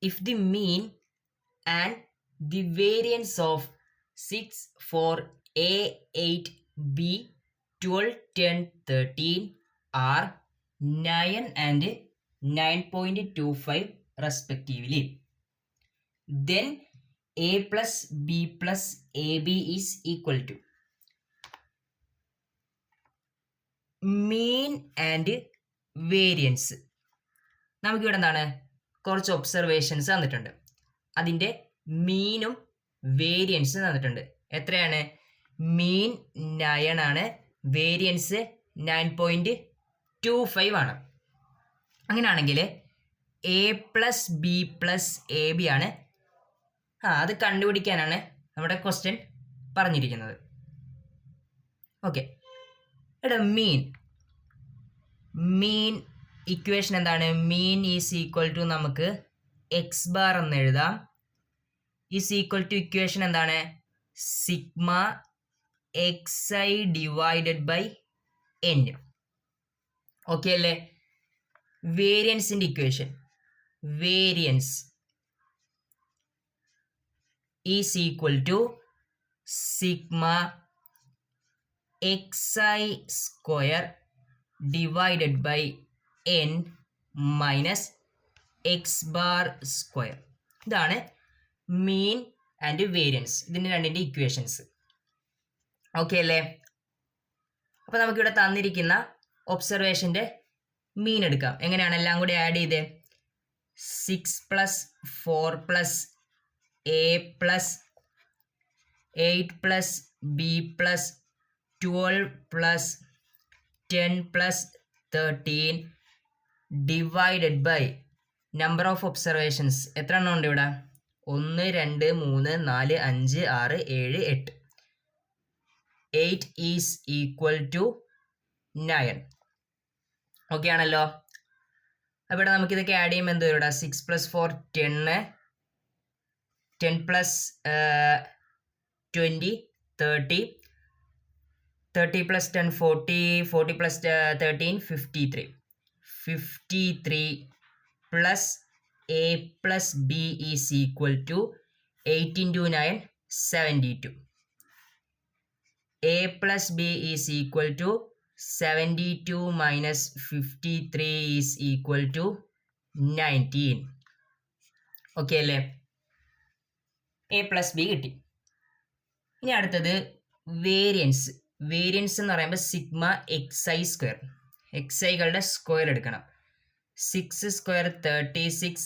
if the mean and the variance of 6, 4, A, 8, B, 12, 10, 13 are 9 and 9.25 respectively, then A plus B plus AB is equal to mean and variance. നമുക്കിവിടെ എന്താണ് കുറച്ച് observations തന്നിട്ടുണ്ട്. അതിൻ്റെ മീനും variance തന്നിട്ടുണ്ട്. എത്രയാണ്? മീൻ 9 ആണ്, വേരിയൻസ് 9.25 ആണ്. അങ്ങനെയാണെങ്കിൽ A plus b plus a b ആണ്. അത് കണ്ടുപിടിക്കാനാണ് നമ്മുടെ ക്വസ്റ്റ്യൻ പറഞ്ഞിരിക്കുന്നത്. ഓക്കെ, ഇവിടെ മീൻ ഇക്വേഷൻ എന്താണ്? മീൻ ഈസ് ഈക്വൽ ടു നമുക്ക് എക്സ് ബാർ എന്ന് എഴുതാം. ഈസ് ഈക്വൽ ടു ഇക്വേഷൻ എന്താണ്? Sigma X I divided by N. Okay അല്ലേ? വേരിയൻസിൻ്റെ equation, variance is equal to sigma X I square divided by N minus X bar square. ഇതാണ് mean and variance, ഇതിൻ്റെ രണ്ടിൻ്റെ equations. Okay അല്ലേ? അപ്പോൾ നമുക്കിവിടെ തന്നിരിക്കുന്ന ഒബ്സർവേഷൻ്റെ മീൻ എടുക്കാം. എങ്ങനെയാണ് എല്ലാം കൂടി ആഡ് ചെയ്തേ? 6 plus 4 plus a plus 8 plus b plus 12 plus 10 plus 13 divided by number of observations. എത്ര എണ്ണം ഉണ്ട് ഇവിടെ? 1 2 3 4 5 6 7 8. 8 ഈസ് ഈക്വൽ ടു 9. ഓക്കെ ആണല്ലോ? അവിടെ നമുക്കിതൊക്കെ ആഡ് ചെയ്യുമ്പോൾ എന്ത് വരും? 6 plus 4 10, 10 plus 20 30, 30 plus 10 40, 40 plus 13 53. 53 plus a plus b is equal to 8 into 9 72. A plus b is equal to 72 minus 53 is equal to 19. Okay അല്ലേ? എ പ്ലസ് ബി കിട്ടി. ഇനി അടുത്തത് വേരിയൻസ്. വേരിയൻസ് എന്ന് പറയുമ്പോൾ sigma X I square, x ഐകളുടെ square എടുക്കണം. 6 square 36,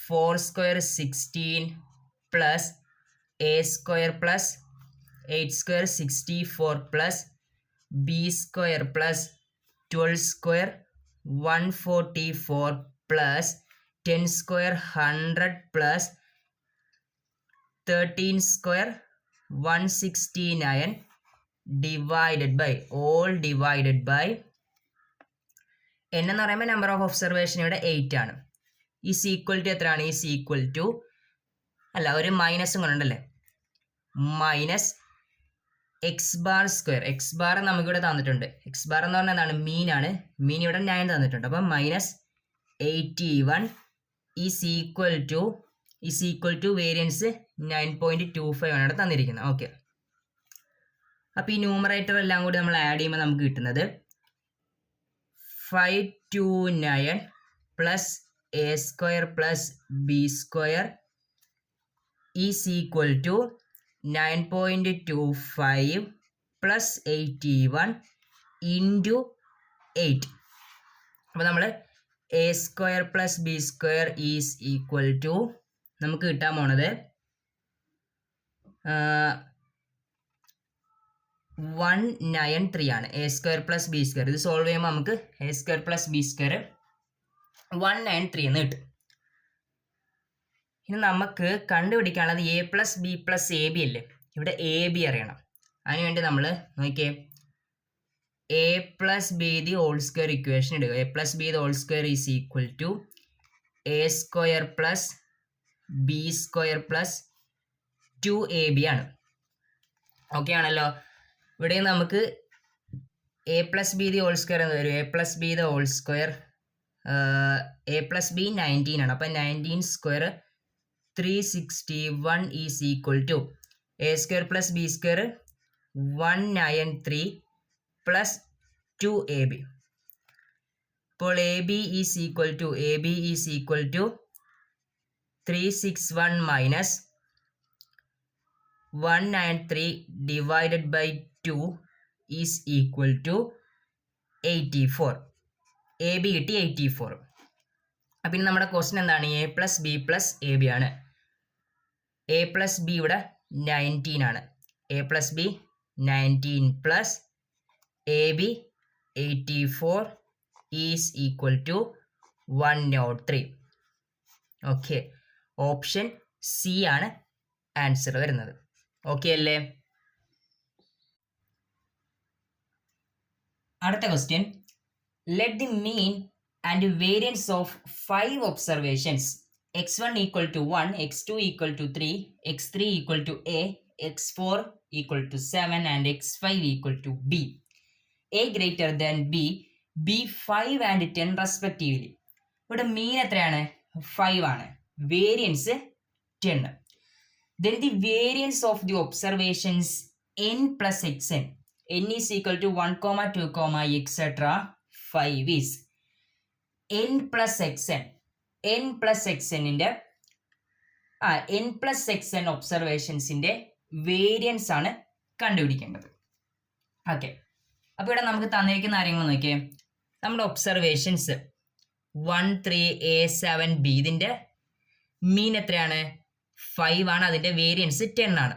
4 square 16 plus a square plus 8 square 64 plus b square plus 12 square 144 plus 10 square 100 plus 13 square 169 divided by all divided by n എന്ന് പറയുമ്പോൾ number of observation ഇവിടെ 8 ആണ്. Is equal to എത്രയാണ്? Is equal to അല്ല, ഒരു മൈനസും കൊണ്ടുണ്ടല്ലേ, minus X bar square. X bar നമുക്കിവിടെ തന്നിട്ടുണ്ട്. എക്സ് ബാർ എന്ന് പറഞ്ഞാൽ എന്താണ്? മീനാണ്. മീൻ ഇവിടെ 9 തന്നിട്ടുണ്ട്. അപ്പം minus 81 is equal to variance 9.25 ആണ് ഇവിടെ തന്നിരിക്കുന്നത്. ഓക്കെ, അപ്പോൾ ഈ ന്യൂമറേറ്റർ എല്ലാം കൂടി നമ്മൾ ആഡ് ചെയ്യുമ്പോൾ നമുക്ക് കിട്ടുന്നത് 529 plus a square plus b square is equal to 9.25 plus 81 into 8. അപ്പോൾ നമ്മൾ a square plus b square is equal to നമുക്ക് കിട്ടാൻ പോണത് 193 ആണ്. A square plus b square ഇത് സോൾവ് ചെയ്യുമ്പോൾ നമുക്ക് a square plus b square 193 എന്ന് കിട്ടും. ഇനി നമുക്ക് കണ്ടുപിടിക്കാനുള്ളത് a plus b plus a b അല്ലേ? ഇവിടെ എ ബി അറിയണം. അതിനുവേണ്ടി നമ്മൾ നോക്കിയേ, a plus b the whole square equation ഇടുക. A plus b the whole square is equal to a square plus b square plus 2ab ആണ്. Okay ആണല്ലോ? ഇവിടെ നമുക്ക് a plus b the whole square എന്ന് വരും. എ പ്ലസ് ബി 19 ആണ്. അപ്പം 19 square 361 is equal to a square plus b square 193 plus 2ab. അപ്പോൾ AB is equal to 361 minus 193 divided by 2 is equal to 84. AB കിട്ടി 84. അപ്പം ഇനി നമ്മുടെ question എന്താണ്? A plus b plus a b ആണ്. A plus b ഇവിടെ 19 ആണ്. A plus b 19 plus a b 84 is equal to 103. Okay, option c ആണ് answer വരുന്നത്. ഓക്കെ അല്ലേ? അടുത്ത question, let the mean and variance of 5 observations x1 equal to 1, x2 equal to 3, x3 equal to a, x4 equal to 7 and x5 equal to b. a greater than b, b 5 and 10 respectively. ഇവിടെ മീൻ എത്രയാണ്? 5 ആണ്. Variance 10. Then the variance of the observations n plus xn, n is equal to 1, 2, etc. 5 is n plus xn. n plus xnന്റെ n plus xn ഒബ്സർവേഷൻസിന്റെ variance ആണ് കണ്ടുപിടിക്കേണ്ടത്. Okay, അപ്പോൾ ഇവിടെ നമുക്ക് തന്നിരിക്കുന്ന കാര്യങ്ങൾ നോക്കിയേ. നമ്മുടെ ഒബ്സർവേഷൻസ് 1, 3, a 7 b, ഇതിൻ്റെ മീൻ എത്രയാണ്? 5 ആണ്. അതിൻ്റെ വേരിയൻസ് 10 ആണ്.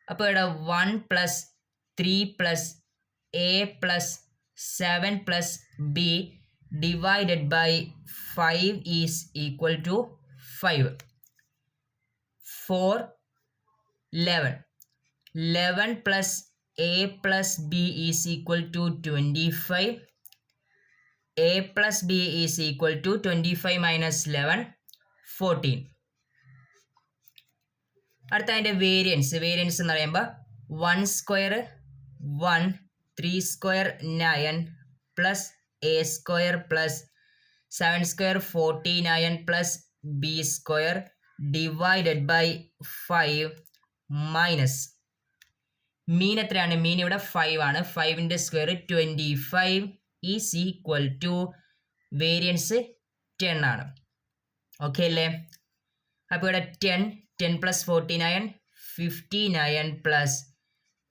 അപ്പോൾ ഇവിടെ 1 plus 3 plus a plus 7 plus b divided by 5 is equal to 5. 4, 11. 11 plus a plus b is equal to 25. a plus b is equal to 25 minus 11, 14. അടുത്ത അതിൻ്റെ വേരിയൻസ് എന്ന് പറയുമ്പോൾ 1 square 1, 3 square 9 plus a square plus 7 square 49 plus b square divided by 5 minus mean എത്രയാണ്? Mean ഇവിടെ 5 ആണ്. 5ന്റെ square 25 is equal to variance 10 ആണ്. ഓക്കെ അല്ലേ? അപ്പോൾ ഇവിടെ 10 plus 49 59 plus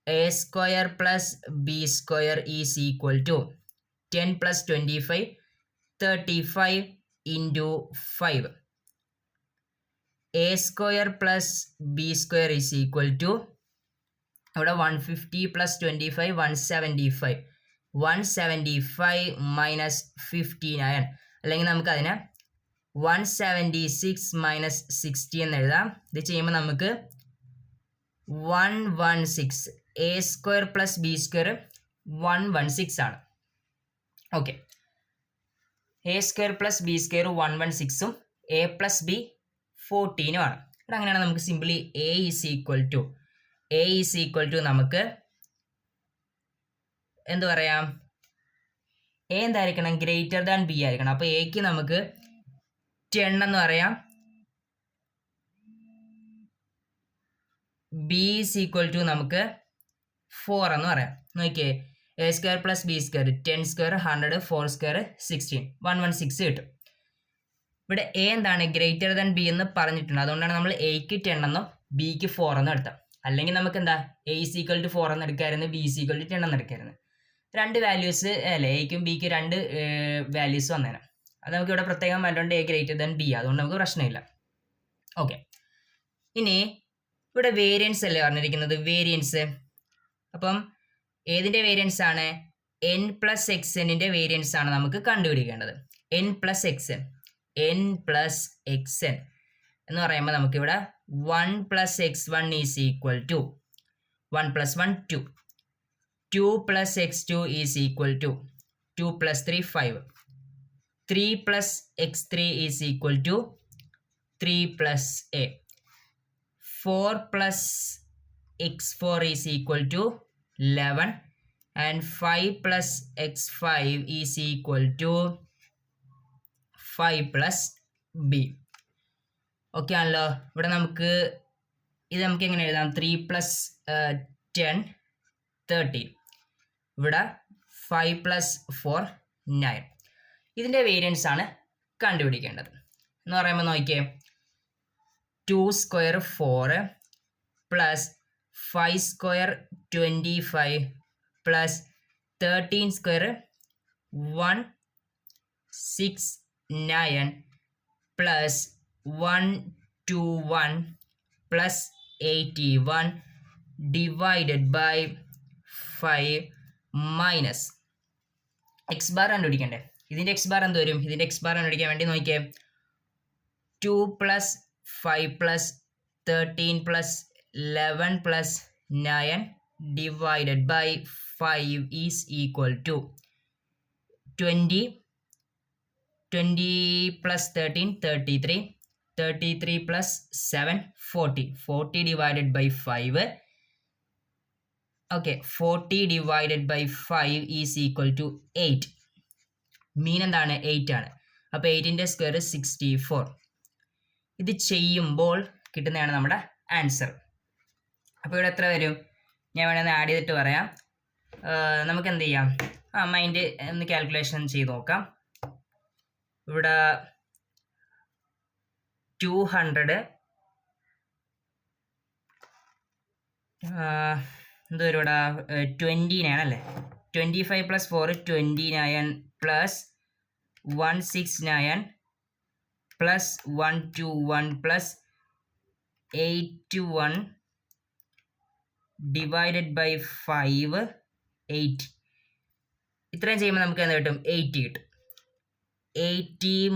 a square plus b square is equal to 10 plus 25, 35 into 5. a square plus b square is equal to ഇവിടെ 150 plus 25 175. 175 minus 59, അല്ലെങ്കിൽ നമുക്ക് അതിനെ 176 minus 60 എന്ന് എഴുതാം. ഇത് ചെയ്യുമ്പോൾ നമുക്ക് 116. a square plus b square 116 ആണ്. Okay, a square plus b square 116ഉം എ പ്ലസ് ബി 14ഉം ആണ്. ഇവിടെ അങ്ങനെയാണ് നമുക്ക് simply a is equal to നമുക്ക് എന്ത് പറയാം? എ എന്തായിരിക്കണം? ഗ്രേറ്റർ ദാൻ ബി ആയിരിക്കണം. അപ്പോൾ എക്ക് നമുക്ക് 10 എന്ന് പറയാം. ബി ഈസ് ഈക്വൽ ടു നമുക്ക് 4 എന്ന് പറയാം. നോക്കിയേ, a square plus b square 10 square 100 4 square 16 116 കിട്ടും. ഇവിടെ a എന്താണ്? ഗ്രേറ്റർ ദാൻ ബി എന്ന് പറഞ്ഞിട്ടുണ്ട്. അതുകൊണ്ടാണ് നമ്മൾ എക്ക് 10 എന്നും ബിക്ക് 4 എന്നും എടുത്താൽ. അല്ലെങ്കിൽ നമുക്ക് എന്താ? a ഈസ് ഈക്വൽ ടു 4 എന്ന് എടുക്കാമായിരുന്നു, ബി ഈസ് ഈക്വൽ ടു 10 എന്ന് എടുക്കാമായിരുന്നു. രണ്ട് വാല്യൂസ് അല്ലേ, എക്കും ബിക്ക് രണ്ട് വാല്യൂസ് വന്നേനെ. അത് നമുക്ക് ഇവിടെ പ്രത്യേകം വേണ്ടതുകൊണ്ട് എ ഗ്രേറ്റർ ദാൻ ബി, അതുകൊണ്ട് നമുക്ക് പ്രശ്നമില്ല. ഓക്കെ, ഇനി ഇവിടെ വേരിയൻസ് അല്ലേ പറഞ്ഞിരിക്കുന്നത്? വേരിയൻസ് അപ്പം ഏതിൻ്റെ വേരിയൻസ് ആണ്? n പ്ലസ് എക്സെന്നിൻ്റെ വേരിയൻസ് ആണ് നമുക്ക് കണ്ടുപിടിക്കേണ്ടത്. n പ്ലസ് എക്സെൻ എന്ന് പറയുമ്പോൾ നമുക്കിവിടെ 1 plus x1 is equal to 1 plus 1 2, 2 plus x2 is equal to 2 plus 3 5, 3 plus x3 is equal to 3 plus a, 4 plus x4 is equal to 11 and 5 plus x5 is equal to 5 plus b. Okay ആണല്ലോ. ഇവിടെ നമുക്ക് ഇത് നമുക്ക് എങ്ങനെ എഴുതാം? 3 + 10 13. ഇവിടെ 5 + 4 9. ഇതിൻ്റെ variance ആണ് കണ്ടുപിടിക്കേണ്ടത്. എന്ന് പറയുമ്പോൾ നോക്കിയേ, 2² 4 + 5² 25 + 13² 169 + 121 + 81 divided by 5 minus x bar കണ്ടുപിടിക്കണ്ടേ. ഇതിൻ്റെ x bar എന്ത് വരും? ഇതിൻ്റെ x bar കണ്ടുപിടിക്കാൻ വേണ്ടി നോക്കിയേ, 2 + 5 + 13 + 11 + 9 divided by 5 is equal to 20 + 13 33 33 + 7 40 divided by 5. okay, 40 divided by 5 is equal to 8. മീൻ എന്താണ്? 8 ആണ്. അപ്പോൾ 8ൻ്റെ സ്ക്വയർ 64. ഇത് ചെയ്യുമ്പോൾ കിട്ടുന്നതാണ് നമ്മുടെ ആൻസർ. അപ്പോൾ ഇവിടെ എത്ര വരും? ഞാൻ വേണമെന്ന് ആഡ് ചെയ്തിട്ട് പറയാം. നമുക്ക് എന്ത് ചെയ്യാം? മൈൻഡ് ഒന്ന് കാൽക്കുലേഷൻ ചെയ്ത് നോക്കാം. ഇവിടെ 200 എന്ത് വരും ഇവിടെ? 29 അല്ലേ? 25 + 4 29 + 169 + 121 + 81 divided by 5 8. ഇത്രയും ചെയ്യുമ്പോൾ നമുക്ക് എന്ത് കിട്ടും? 80 കിട്ടും. 80 -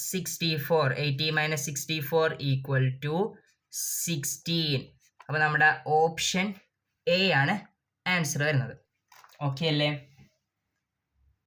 64 80 - 64 equal to 16. അപ്പോൾ നമ്മുടെ ഓപ്ഷൻ എ ആണ് ആൻസർ വരുന്നത്. ഓക്കെ അല്ലേ?